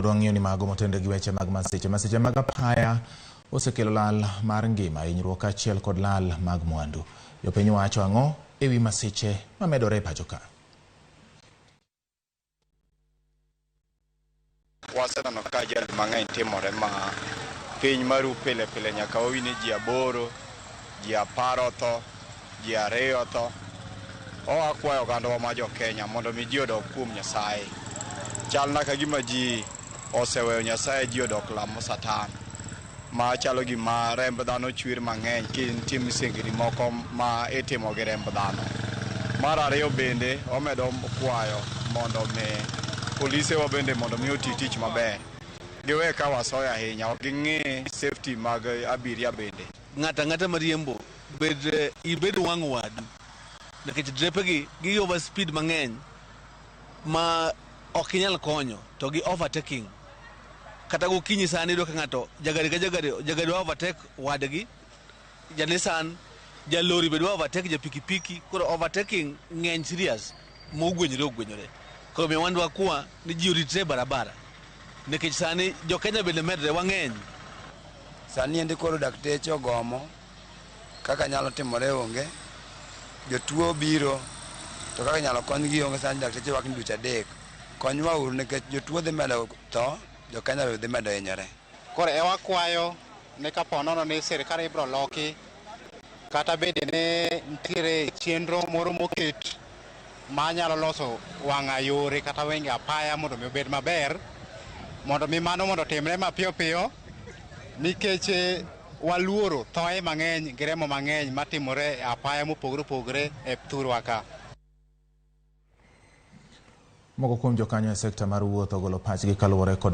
Dwang'iyo ni mago motende gi weche mag masiche mag apaya osekelo lal mar ngima, hinyruok achiel kod lal mag mwandu. Jopiny wacho ang'o ewi masiche mamedore e pacho ka? Waseneno ka ajali mang'eny timore ma piny maru pile nyaka wawini ji 8, ji 10 otho, ji 2 otho. Wakwayo ogandawa ma jo Kenya mondo mi ji odok kuom Nyasaye. Chalna ka gima ji oseweyo Nyasaye, ji odok lamo Satan. Ma chalo gima remb dhano chwir mang'eny kintie misengni moko ma itimo gi remb dhano. Mar ariyo bende omedo kwayo mondo mi polise wa bende mondo mi oti tich maber. Giwe ka wasoya ahinya, ok ging'i safety mag abiria bende. Ng'ata mariembo ibed wang'o wadu. Nikech drepegi gi overspeed mang'eny ma ok inyal konyo to gi overtaking. Kata gokinyi sani do ka ng'ato jagari overtake wadgi, ja Nissan, ja lori be overtake ja pikipiki, koro overtaking ng'eny serious mogwenyore. Koro mi wandwa kwa ni ji oritre barabara. Nikech sani jo Kenya bende medre wang'eny. Sani endi koro dakteche ogomo kaka nyalo timore onge. Jotuo biro to kaka nyalo konygi onge, sani dakteche wak ni dweche 3. Konywa uru nikech jotuo dhi medo tho, jo Kenya dhi medo hinyore. Koro wakwayo ne kapo nono ni sirikal ibro loki kata bende ne nitiere chenro moro moket ma nyalo loso wang'a yore kata wenge apaya mondo mi obed maber, mondo mi mano mondo timre mapiyo nikech waluoro thoe mang'eny gi remo mang'eny matimore e apaya mopogore e thurwa ka. Moko kuom jokanyo e sekta mar wuoth ogolo pachgi kaluwore kod